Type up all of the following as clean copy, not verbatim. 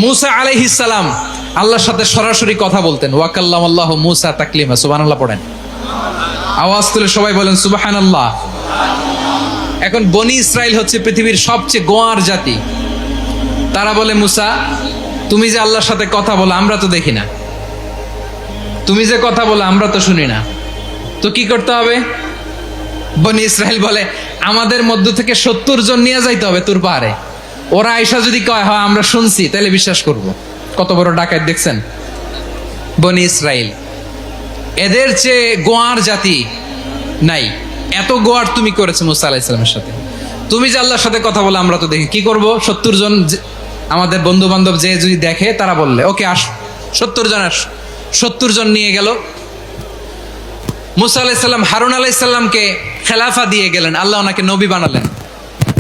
মুসা আলাইহিস সালাম আল্লাহর সাথে সরাসরি কথা বলতেন। ওয়াকাল্লামাল্লাহু মুসা তাকলিমা। সুবহানাল্লাহ পড়েন, আওয়াজ তুলে সবাই বলেন সুবহানাল্লাহ। এখন বনি ইসরাইল হচ্ছে পৃথিবীর সবচেয়ে গোয়ার জাতি। তারা বলে, মুসা তুমি যে আল্লাহর সাথে কথা বলো আমরা তো দেখি না, তুমি যে কথা বলো আমরা তো শুনি না, তো কি করতে হবে? বনি ইসরাইল বলে, আমাদের মধ্য থেকে 70 জন নিয়ে যাইতে হবে তুর পাহাড়ে। ওরা আয়সা যদি কয় হয় আমরা শুনছি, তাহলে বিশ্বাস করব। কত বড় ডাকাত দেখছেন বনি ইসরাইল। এদের চেয়ে গোয়ার জাতি নাই। এত গোয়ার তুমি করেছো মুসা আলাইহিস সালামের সাথে। তুমি যে আল্লাহর সাথে কথা বলে আমরা তো দেখি, কি করব? 70 জন আমাদের বন্ধু বান্ধব যে যদি দেখে, তারা বললে ওকে আস, 70 জন আস। 70 জন নিয়ে গেল। মুসা আলাইহিস সালাম হারুন আলাইহিস সালামকে খেলাফা দিয়ে গেলেন, আল্লাহ ওনাকে নবী বানালেন।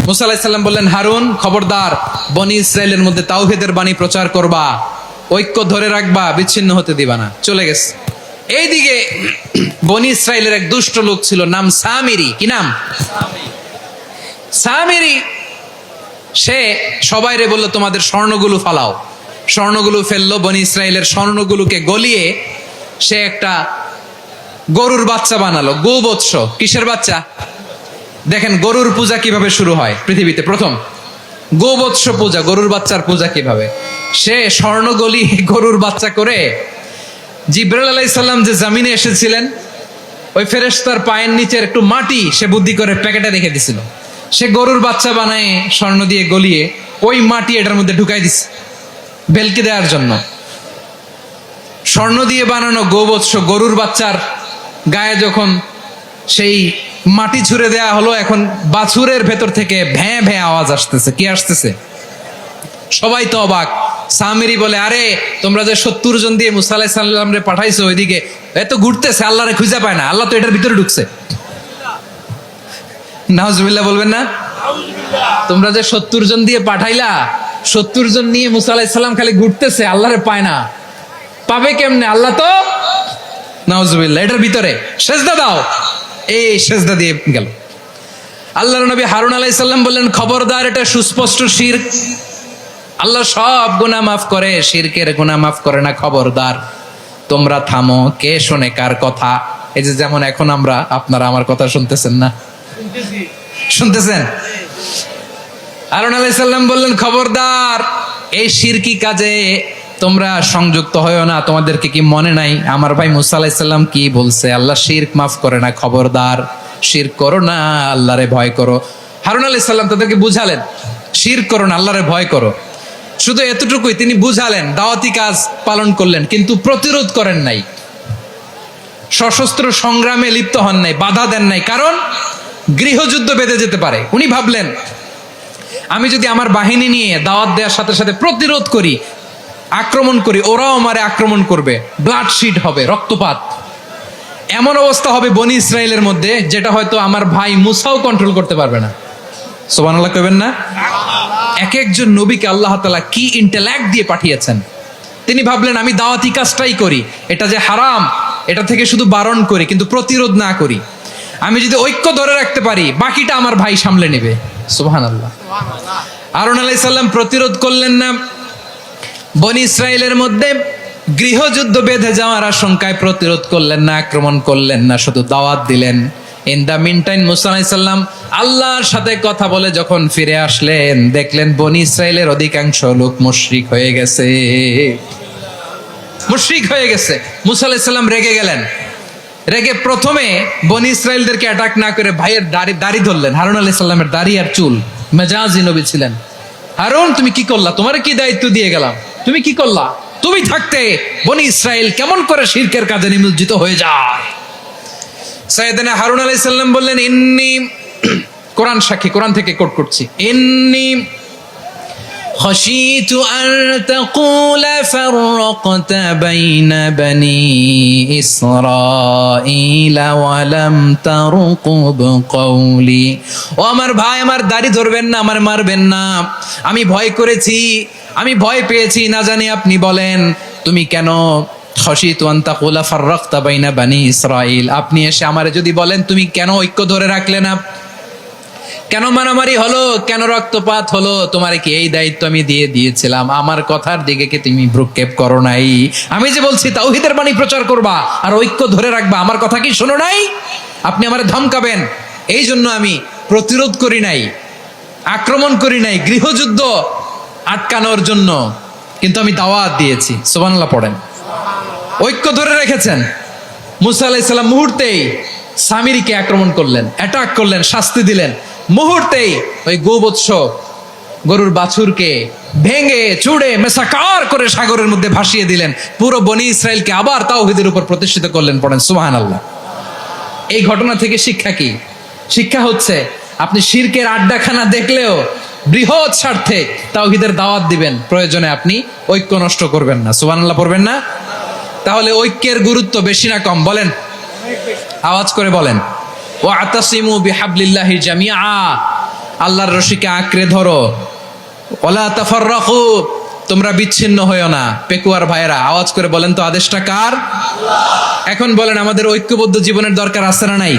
মুসা আলাইহিস সালাম বললেন, হারুন খবরদার, বনি ইসরাইলের মধ্যে তাওহীদের বাণী প্রচার করবা, ঐক্য ধরে রাখবা, বিচ্ছিন্ন হতে দিবা না। চলে গেছে। এইদিকে বনি ইসরাইলের এক দুষ্ট লোক ছিল, নাম সামিরি। কি নাম? সামিরি। সে সবাইরে বলল, তোমাদের স্বর্ণগুলো ফালাও। স্বর্ণগুলো ফেললো। বনি ইসরাইলের স্বর্ণগুলোকে গলিয়ে সে একটা গরুর বাচ্চা বানালো। গোবৎস। কিসের বাচ্চা? দেখেন গরুর পূজা কিভাবে শুরু হয় পৃথিবীতে প্রথম। গোবৎস পূজা, গরুর বাচ্চার পূজা কিভাবে। সে স্বর্ণ গলি গরুর বাচ্চা করে, জিবরাইল আলাইহিস সালাম যে জমিনে এসেছিলেন, ওই ফেরেশতার পায়ের নিচের একটু মাটি সে বুদ্ধি করে প্যাকেটে রেখে দিছিল। সে গরুর বাচ্চা বানায় স্বর্ণ দিয়ে গলিয়ে ওই মাটি এটার মধ্যে ঢুকাই দিছে ভেলকি দেওয়ার জন্য। স্বর্ণ দিয়ে বানানো গোবৎস গরুর বাচ্চার গায়ে যখন সেই মাটি ছুঁড়ে দেয়া হলো, এখন বাছুরের ভেতর থেকে ভ্যাঁ ভ্যাঁ আওয়াজ আসতেছে। কি আসতেছে? সবাই তো অবাক। সামিরি বলে, আরে তোমরা যে 70 জন দিয়ে মুসা আলাইহিস সালাম রে পাঠাইছো, ওইদিকে এত ঘুরতেছে, আল্লাহরে খুঁজে পায় না, আল্লাহ তো এটার ভিতরে ঢুকছে। নাউজুবিল্লাহ বলবেন না? তোমরা যে 70 জন দিয়ে পাঠাইলা, 70 জন নিয়ে মুসা আলাইহিস সালাম খালি ঘুরতেছে, আল্লাহরে পায় না। পাবে কেমনে? আল্লাহ তো নাউজুবিল্লাহ এটার ভিতরে। সেজদা দাও। এই সেজদা দিয়ে গেল। আল্লাহর নবী হারুন আলাইহিস সালাম বললেন, খবরদার, এটা সুস্পষ্ট শিরক। আল্লাহ সব গুনাহ মাফ করে, শিরকের গুনাহ মাফ করে না। খবরদার, তোমরা থামো। কে শোনে কার কথা? এই যে যেমন এখন আমরা, আপনারা আমার কথা শুনতেছেন না? শুনতেছেন? হারুন আলাইহিস সালাম বললেন, খবরদার, এই শিরকি কাজে তোমরা সংযুক্ত হয়ো না। তোমাদেরকে কি মনে নাই আমার ভাই মুসা আলাইহিস সালাম কি বলছে? আল্লাহ শিরক মাফ করে না। খবরদার, শিরক করো না, আল্লাহরে ভয় করো। হারুন আলাইহিস সালাম তাদেরকে বুঝালেন, শিরক করো না, আল্লাহরে ভয় করো। শুধু এতটুকুই তিনি বুঝালেন, দাওয়াতি কাজ পালন করলেন, কিন্তু প্রতিরোধ করেন নাই, সশস্ত্র সংগ্রামে লিপ্ত হন নাই, বাধা দেন নাই। কারণ গৃহযুদ্ধ বেঁধে যেতে পারে। উনি ভাবলেন, আমি যদি আমার বাহিনী নিয়ে দাওয়াত দেওয়ার সাথে সাথে প্রতিরোধ করি, আক্রমণ করি, ওরাও আমারে আক্রমণ করবে, ব্লাডশিট হবে, রক্তপাত। এমন অবস্থা হবে বনি ইসরাইলের মধ্যে, যেটা হয়তো আমার ভাই মুসাও কন্ট্রোল করতে পারবে না। সুবহানাল্লাহ কইবেন না? এক একজন নবীকে আল্লাহ তাআলা কি ইন্টেলেক্ট দিয়ে পাঠিয়েছেন। তিনি ভাবলেন, আমি দাওয়াতি কাজটাই করি, এটা যে হারাম এটা থেকে শুধু বারণ করি, কিন্তু প্রতিরোধ না করি। আমি যদি ঐক্য ধরে রাখতে পারি, বাকিটা আমার ভাই সামলে নেবে। সুবহানাল্লাহ। হারুন আলাইহিস সালাম প্রতিরোধ করলেন না। বনি ইসরাইলের মধ্যে গৃহযুদ্ধ বেঁধে যাওয়ার আশঙ্কায় প্রতিরোধ করলেন না, আক্রমণ করলেন না, শুধু দাওয়াত দিলেন। ইন দা মিন টাইম মুসা আলাইহিস সালাম আল্লাহর সাথে কথা বলে যখন ফিরে আসলেন, দেখলেন বনি ইসরাইলের অধিকাংশ লোক মুশরিক হয়ে গেছে। মুশরিক হয়ে গেছে। মুসা আলাইহিস সালাম রেগে গেলেন। রেগে প্রথমে বনি ইসরাইলদেরকে অ্যাটাক না করে ভাইয়ের দাড়ি ধরলেন। হারুন আলাইহিস সালামের দাড়ি আর চুল। মেজাজি নবী ছিলেন। হারুন, তুমি কি করলা? তোমারে কি দায়িত্ব দিয়ে গেলাম, তুমি কি করলা? তুমি থাকতে বনি ইসরাইল কেমন করে শিরকের কাজে নিমজ্জিত হয়ে যায়? সাইয়েদনা হারুন আলাইহিস সালাম বললেন, ইন্নী, কোরআন সাক্ষী, কোরআন থেকে কোট করছি, ইন্নী খাশিতু আন তাকুলা ফাররাকতা বাইনা বনি ইসরাঈলা ওয়া লাম তারকুব কওলি। ও আমার ভাই, আমার দাড়ি ধরবেন না, আমার মারবেন না। আমি ভয় করেছি, আমি ভয় পেয়েছি, না জানি আপনি বলেন তুমি কেন খাশিতু আন তাকুলা ফাররাকতা বাইনা বনি ইসরাঈল, আপনি এসে আমারে যদি বলেন তুমি কেন ঐক্য ধরে রাখলে না, কেন মারামারি হলো, কেন রক্তপাত হলো? তোমারে কি এই দায়িত্ব আমি দিয়েছিলাম? আমার কথার দিকে কি তুমি ভ্রুক্ষেপ করো নাই? আমি যে বলছি তাওহীদের বাণী প্রচার করবা আর ঐক্য ধরে রাখবা, আমার কথা কি শোনো নাই? আপনি আমারে ধমকাবেন, এই জন্য আমি প্রতিরোধ করি নাই, আক্রমণ করি নাই, গৃহযুদ্ধ আটকানোর জন্য, কিন্তু আমি দাওয়াত দিয়েছি। সুবহানাল্লাহ পড়েন। ঐক্য ধরে রেখেছেন। মুসা আলাইহিস সালাম মুহূর্তেই সামিরীকে আক্রমণ করলেন, অ্যাটাক করলেন, শাস্তি দিলেন। মুহূর্তেই ওই গোবৎস গরুর বাছুরকে ভেঙে চুড়ে মেসাকার করে সাগরের মধ্যে ভাসিয়ে দিলেন। পুরো বনি ইসরায়েলকে আবার তাওহীদের উপর প্রতিষ্ঠিত করলেন। পড়েন সুবহানাল্লাহ। এই ঘটনা থেকে শিক্ষা কি? শিক্ষা হচ্ছে আপনি শিরকের আড্ডাখানা দেখলেও বৃহৎ স্বার্থে তাওহীদের দাওয়াত দিবেন, প্রয়োজনে আপনি ঐক্য নষ্ট করবেন না। সুবহানাল্লাহ পড়বেন না? তাহলে ঐক্যের গুরুত্ব বেশি না কম বলেন? আওয়াজ করে বলেন। ওয়াতাসিমু বিহাবলিল্লাহি জামিআ, আল্লাহর রশিকে আঁকড়ে ধরো। ওয়ালা তাফাররাকু, তোমরা বিচ্ছিন্ন হয়ো না। পেকুয়ার ভাইয়েরা আওয়াজ করে বলেন তো, আদেশটা কার? এখন বলেন, আমাদের ঐক্যবদ্ধ জীবনের দরকার আছে না নাই?